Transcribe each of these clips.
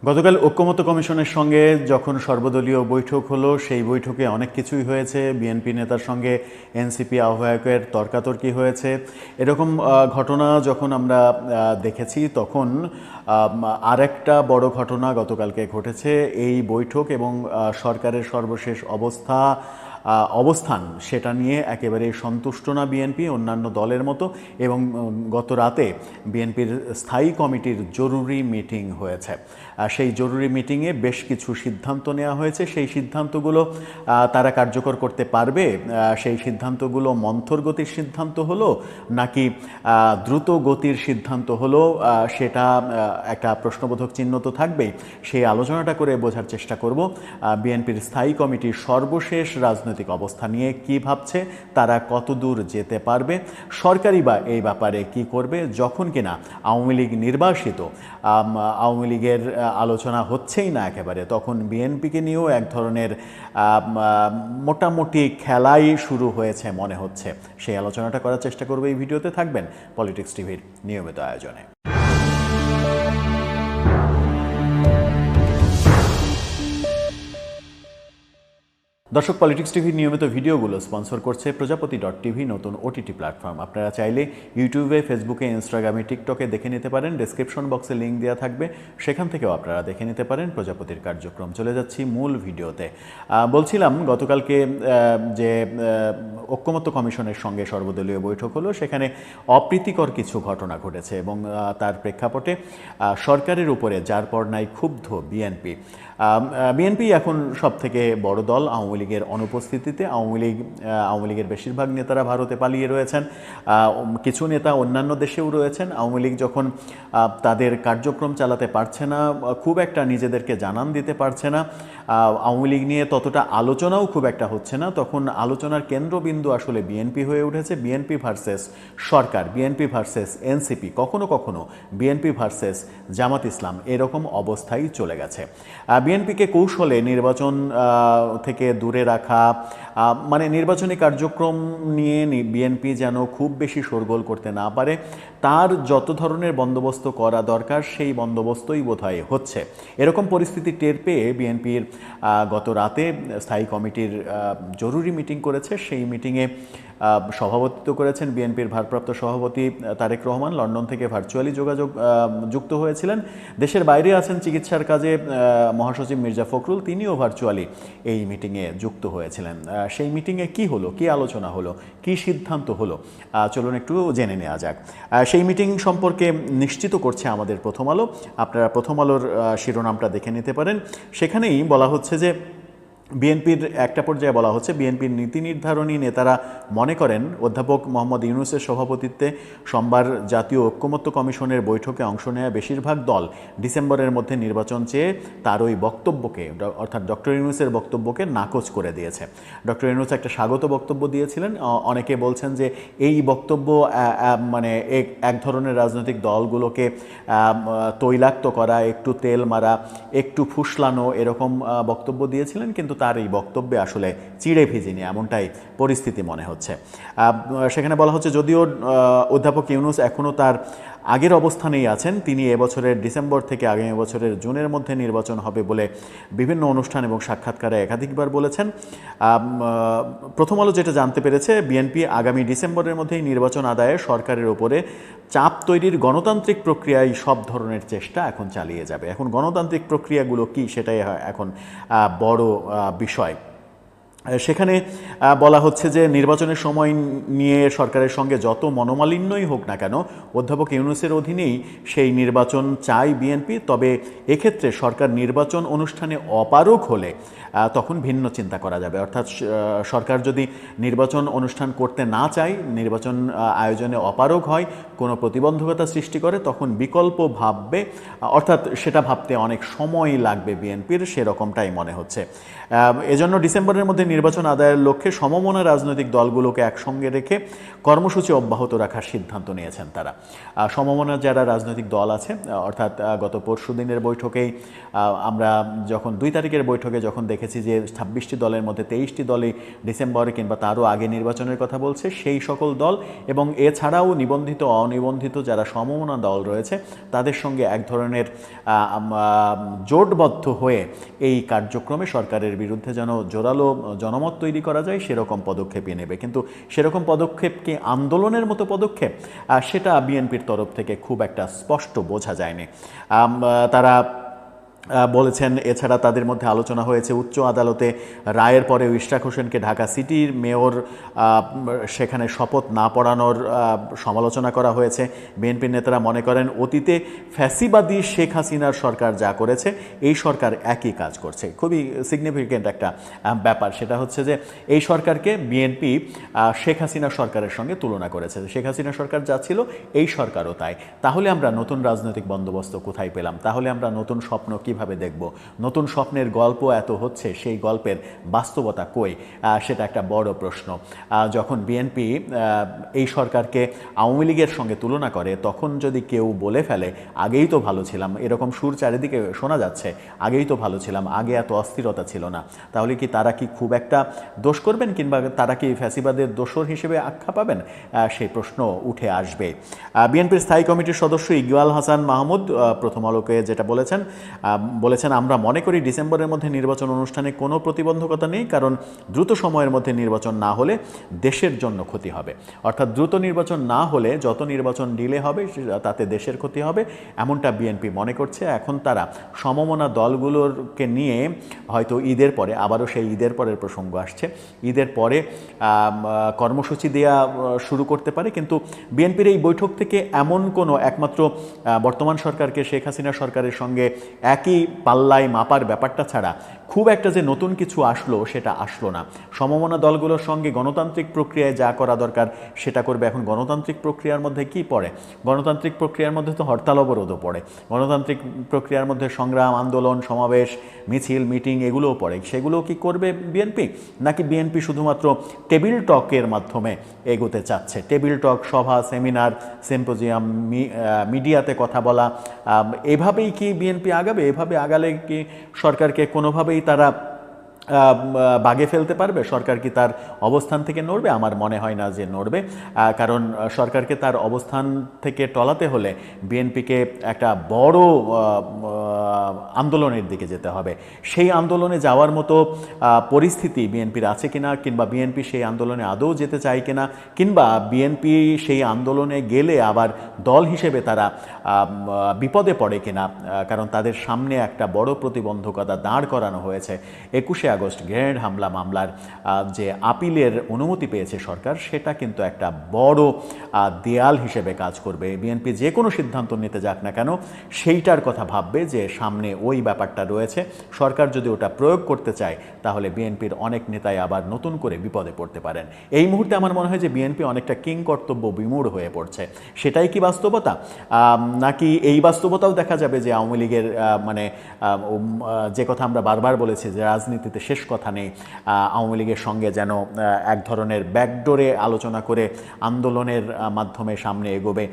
গতকাল ঐক্যমত্য কমিশনের সঙ্গে যখন সর্বদলীয় বৈঠক হলো, সেই বৈঠকে অনেক কিছুই হয়েছে। বিএনপি নেতার সঙ্গে এনসিপি আহ্বায়কের তর্কাতর্কি হয়েছে। এরকম ঘটনা যখন আমরা দেখেছি, তখন আরেকটা বড় ঘটনা গতকালকে ঘটেছে। এই বৈঠক এবং সরকারের সর্বশেষ অবস্থান সেটা নিয়ে একেবারেই সন্তুষ্ট না বিএনপি অন্যান্য দলের মতো। এবং গত রাতে বিএনপির স্থায়ী কমিটির জরুরি মিটিং হয়েছে। সেই জরুরি মিটিংয়ে বেশ কিছু সিদ্ধান্ত নেওয়া হয়েছে। সেই সিদ্ধান্তগুলো তারা কার্যকর করতে পারবে? সেই সিদ্ধান্তগুলো মন্থর গতির সিদ্ধান্ত হলো নাকি দ্রুত গতির সিদ্ধান্ত হলো, সেটা একটা প্রশ্নবোধক চিহ্ন তো থাকবেই। সেই আলোচনাটা করে বোঝার চেষ্টা করব বিএনপির স্থায়ী কমিটির সর্বশেষ রাজনৈতিক অবস্থা নিয়ে কী ভাবছে, তারা কত দূর যেতে পারবে, সরকারই বা এই ব্যাপারে কি করবে। যখন কিনা আওয়ামী লীগ নির্বাসিত, আওয়ামী লীগের আলোচনা হচ্ছেই না একেবারে, তখন বিএনপিকে নিয়েও এক ধরনের মোটামুটি খেলাই শুরু হয়েছে মনে হচ্ছে। সেই আলোচনাটা করার চেষ্টা করবে এই ভিডিওতে। থাকবেন পলিটিক্স টিভির নিয়মিত আয়োজনে। দর্শক, পলিটিক্স টিভির নিয়মিত ভিডিওগুলো স্পন্সর করছে প্রজাপতি.টিভি, নতুন ওটিটি প্ল্যাটফর্ম। আপনারা চাইলে ইউটিউবে, ফেসবুকে, ইনস্টাগ্রামে, টিকটকে দেখে নিতে পারেন। ডেসক্রিপশন বক্সে লিঙ্ক দেওয়া থাকবে, সেখান থেকেও আপনারা দেখে নিতে পারেন প্রজাপতির কার্যক্রম। চলে যাচ্ছি মূল ভিডিওতে। বলছিলাম গতকালকে যে ঐক্যমত্য কমিশনের সঙ্গে সর্বদলীয় বৈঠক হলো, সেখানে অপ্রীতিকর কিছু ঘটনা ঘটেছে এবং তার প্রেক্ষাপটে সরকারের উপরে যার পর নাই ক্ষুব্ধ বিএনপি। বিএনপি এখন সব থেকে বড় দল। আওয়ামী লীগের অনুপস্থিতিতে আওয়ামী লীগের বেশিরভাগ নেতারা ভারতে পালিয়ে রয়েছেন, কিছু নেতা অন্যান্য দেশেও রয়েছেন। আওয়ামী লীগ যখন তাদের কার্যক্রম চালাতে পারছে না, খুব একটা নিজেদেরকে জানান দিতে পারছে না, আওয়ামী লীগ নিয়ে ততটা আলোচনাও খুব একটা হচ্ছে না, তখন আলোচনার কেন্দ্রবিন্দু আসলে বিএনপি হয়ে উঠেছে। বিএনপি ভার্সেস সরকার, বিএনপি ভার্সেস এনসিপি, কখনো কখনো বিএনপি ভার্সেস জামাত ইসলাম, এরকম অবস্থায় চলে গেছে। বিএনপিকে কৌশলে নির্বাচন থেকে দূরে রাখা, মানে নির্বাচনী কার্যক্রম নিয়ে বিএনপি যেন খুব বেশি শোরগোল করতে না পারে, তার যত ধরনের বন্দোবস্ত করা দরকার সেই বন্দোবস্তই বোধহয় হচ্ছে। এরকম পরিস্থিতি টের পেয়ে বিএনপির গত রাতে স্থায়ী কমিটির জরুরি মিটিং করেছে। সেই মিটিংয়ে সভাপতিত্ব করেছেন বিএনপির ভারপ্রাপ্ত সভাপতি তারেক রহমান। লন্ডন থেকে ভার্চুয়ালি যুক্ত হয়েছিলেন। দেশের বাইরে আছেন চিকিৎসার কাজে মহাসচিব মির্জা ফখরুল, তিনিও ভার্চুয়ালি এই মিটিংয়ে যুক্ত হয়েছিলেন। সেই মিটিংয়ে কি হলো, কি আলোচনা হলো, কি সিদ্ধান্ত হলো, চলুন একটু জেনে নেওয়া যাক। সেই মিটিং সম্পর্কে নিশ্চিত করছে আমাদের প্রথম আলো। আপনারা প্রথম আলোর শিরোনামটা দেখে নিতে পারেন। সেখানেই বলা হচ্ছে যে বিএনপির একটা পর্যায়ে বলা হচ্ছে, বিএনপির নীতি নির্ধারণী নেতারা মনে করেন অধ্যাপক মোহাম্মদ ইউনূসের সভাপতিত্বে সোমবার জাতীয় ঐক্যমত্য কমিশনের বৈঠকে অংশ নেওয়া বেশিরভাগ দল ডিসেম্বরের মধ্যে নির্বাচন চেয়ে তার ওই বক্তব্যকে, অর্থাৎ ডক্টর ইউনূসের বক্তব্যকে নাকচ করে দিয়েছে। ডক্টর ইউনূস একটা স্বাগত বক্তব্য দিয়েছিলেন। অনেকে বলছেন যে এই বক্তব্য মানে এক ধরনের রাজনৈতিক দলগুলোকে তৈলাক্ত করা, একটু তেল মারা, একটু ফুসলানো, এরকম বক্তব্য দিয়েছিলেন। কিন্তু তার এই বক্তব্যে আসলে চিড়ে ভিজেনি, এমনটাই পরিস্থিতি মনে হচ্ছে। সেখানে বলা হচ্ছে, যদিও অধ্যাপক ইউনূস এখনও তার আগের অবস্থানেই আছেন, তিনি এবছরের ডিসেম্বর থেকে আগামী বছরের জুনের মধ্যে নির্বাচন হবে বলে বিভিন্ন অনুষ্ঠান এবং সাক্ষাৎকারে একাধিকবার বলেছেন। প্রথম আলো যেটা জানতে পেরেছে, বিএনপি আগামী ডিসেম্বরের মধ্যেই নির্বাচন আদায়ে সরকারের ওপরে চাপ তৈরির গণতান্ত্রিক প্রক্রিয়ায় সব ধরনের চেষ্টা এখন চালিয়ে যাবে। এখন গণতান্ত্রিক প্রক্রিয়াগুলো কি, সেটাই এখন বড় বিষয়। সেখানে বলা হচ্ছে যে নির্বাচনের সময় নিয়ে সরকারের সঙ্গে যত মনোমালিন্যই হোক না কেন, অধ্যাপক ইউনূসের অধীনেই সেই নির্বাচন চায় বিএনপি। তবে এক্ষেত্রে সরকার নির্বাচন অনুষ্ঠানে অপারগ হলে তখন ভিন্ন চিন্তা করা যাবে। অর্থাৎ সরকার যদি নির্বাচন অনুষ্ঠান করতে না চায়, নির্বাচন আয়োজনে অপারগ হয়, কোনো প্রতিবন্ধকতা সৃষ্টি করে, তখন বিকল্প ভাববে। অর্থাৎ সেটা ভাবতে অনেক সময় লাগবে বিএনপির, সেরকমটাই মনে হচ্ছে। এজন্য ডিসেম্বরের মধ্যে নির্বাচন আদায়ের লক্ষ্যে সমমনা রাজনৈতিক দলগুলোকে একসঙ্গে রেখে কর্মসূচি অব্যাহত রাখার সিদ্ধান্ত নিয়েছেন তারা। সমমনা যারা রাজনৈতিক দল আছে, অর্থাৎ গত পরশুদিনের বৈঠকেই আমরা যখন 2 তারিখের বৈঠকে যখন দেখেছি যে 26টি দলের মধ্যে 23টি দলই ডিসেম্বরে কিংবা তারও আগে নির্বাচনের কথা বলছে, সেই সকল দল এবং এছাড়াও নিবন্ধিত অনিবন্ধিত যারা সমমনা দল রয়েছে তাদের সঙ্গে এক ধরনের জোটবদ্ধ হয়ে এই কার্যক্রমে সরকারের বিরুদ্ধে যেন জোরালো জনমত তৈরি করা যায় সেরকম পদক্ষেপই নেবে। কিন্তু সেরকম পদক্ষেপ কি আন্দোলনের মতো পদক্ষেপ, সেটা বিএনপির তরফ থেকে খুব একটা স্পষ্ট বোঝা যায়নি। তারা বলেছেন এছাড়া তাদের মধ্যে আলোচনা হয়েছে উচ্চ আদালতে রায়ের পরে ইশরাক হোসেনকে ঢাকা সিটির মেয়র সেখানে শপথ না পড়ানোর সমালোচনা করা হয়েছে। বিএনপির নেতারা মনে করেন অতীতে ফ্যাসিবাদী শেখ হাসিনার সরকার যা করেছে এই সরকার একই কাজ করছে। খুবই সিগনিফিক্যান্ট একটা ব্যাপার, সেটা হচ্ছে যে এই সরকারকে বিএনপি শেখ হাসিনা সরকারের সঙ্গে তুলনা করেছে। শেখ হাসিনা সরকার যা ছিল এই সরকারও তাই। তাহলে আমরা নতুন রাজনৈতিক বন্দোবস্ত কোথায় পেলাম? তাহলে আমরা নতুন স্বপ্ন কিভাবে দেখব? নতুন স্বপ্নের গল্প এত হচ্ছে, সেই গল্পের বাস্তবতা কই? সেটা একটা বড় প্রশ্ন। যখন বিএনপি এই সরকারকে আওয়ামী লীগের সঙ্গে তুলনা করে, তখন যদি কেউ বলে ফেলে আগেই তো ভালো ছিলাম, এরকম সুর চারিদিকে শোনা যাচ্ছে, আগেই তো ভালো ছিলাম, আগে এত অস্থিরতা ছিল না, তাহলে কি তারা কি খুব একটা দোষ করবেন কিংবা তারা কি ফ্যাসিবাদের দোষর হিসেবে আখ্যা পাবেন? সেই প্রশ্ন উঠে আসবে। বিএনপির স্থায়ী কমিটির সদস্য ইকবাল হাসান মাহমুদ প্রথম আলোকে যেটা বলেছেন আমরা মনে করি ডিসেম্বরের মধ্যে নির্বাচন অনুষ্ঠানে কোনো প্রতিবন্ধকতা নেই, কারণ দ্রুত সময়ের মধ্যে নির্বাচন না হলে দেশের জন্য ক্ষতি হবে। অর্থাৎ দ্রুত নির্বাচন না হলে যত নির্বাচন ডিলে হবে তাতে দেশের ক্ষতি হবে, এমনটা বিএনপি মনে করছে। এখন তারা সমমনা দলগুলোকে নিয়ে হয়তো ঈদের পরে, আবারও সেই ঈদের পরের প্রসঙ্গ আসছে, ঈদের পরে কর্মসূচি দেয়া শুরু করতে পারে। কিন্তু বিএনপির এই বৈঠক থেকে এমন কোনো একমাত্র বর্তমান সরকারকে শেখ হাসিনা সরকারের সঙ্গে একই পাল্লায় মাপার ব্যাপারটা ছাড়া খুব একটা যে নতুন কিছু আসলো সেটা আসলো না। সমমনা দলগুলোর সঙ্গে গণতান্ত্রিক প্রক্রিয়ায় যা করা দরকার সেটা করবে। এখন গণতান্ত্রিক প্রক্রিয়ার মধ্যে কি পড়ে? গণতান্ত্রিক প্রক্রিয়ার মধ্যে তো হরতাল অবরোধও পড়ে, গণতান্ত্রিক প্রক্রিয়ার মধ্যে সংগ্রাম, আন্দোলন, সমাবেশ, মিছিল, মিটিং এগুলোও পড়ে। সেগুলো কি করবে বিএনপি? নাকি বিএনপি শুধুমাত্র টেবিল টকের মাধ্যমে এগোতে চাচ্ছে? টেবিল টক, সভা, সেমিনার, সিম্পোজিয়াম, মিডিয়াতে কথা বলা, এভাবেই কি বিএনপি আগাবে? এভাবে আগালে কি সরকারকে কোনোভাবেই তারা বাগে ফেলতে পারবে? সরকার কি তার অবস্থান থেকে নড়বে? আমার মনে হয় না যে নড়বে, কারণ সরকারকে তার অবস্থান থেকে টলাতে হলে বিএনপিকে একটা বড় আন্দোলনের দিকে যেতে হবে। সেই আন্দোলনে যাওয়ার মতো পরিস্থিতি বিএনপির আছে কিনা, কিংবা বিএনপি সেই আন্দোলনে আদৌ যেতে চায় কিনা, কিংবা বিএনপি সেই আন্দোলনে গেলে আবার দল হিসেবে তারা বিপদে পড়ে কিনা, কারণ তাদের সামনে একটা বড় প্রতিবন্ধকতা দাঁড় করানো হয়েছে। 21 আগস্ট গ্রেনেড হামলা মামলার যে আপিলের অনুমতি পেয়েছে সরকার, সেটা কিন্তু একটা বড় দেয়াল হিসেবে কাজ করবে। বিএনপি যে কোনো সিদ্ধান্ত নিতে যাক না কেন সেইটার কথা ভাববে যে সামনে ওই ব্যাপারটা রয়েছে। সরকার যদি ওটা প্রয়োগ করতে চায় তাহলে বিএনপির অনেক নেতাই আবার নতুন করে বিপদে পড়তে পারেন। এই মুহূর্তে আমার মনে হয় যে বিএনপি অনেকটা কিং কর্তব্য বিমূঢ় হয়ে পড়ছে। সেটাই কি বাস্তবতা? নাকি এই বাস্তবতাও দেখা যাবে যে আওয়ামী লীগের যে কথা আমরা বারবার বলেছি যে রাজনীতিতে শেষ কথা নেই, আওয়ামী লীগের সঙ্গে যেন এক ধরনের ব্যাকডোরে আলোচনা করে আন্দোলনের মাধ্যমে সামনে এগোবে,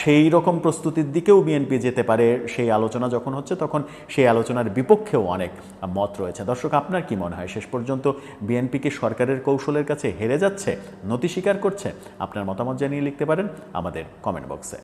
সেই রকম প্রস্তুতির দিকেও বিএনপি যেতে পারে। সেই আলোচনা যখন হচ্ছে তখন সেই আলোচনার বিপক্ষেও অনেক মত রয়েছে। দর্শক, আপনার কি মনে হয় শেষ পর্যন্ত বিএনপি কি সরকারের কৌশলের কাছে হেরে যাচ্ছে, নতি স্বীকার করছে? আপনার মতামত জানিয়ে লিখতে পারেন আমাদের কমেন্ট বক্সে।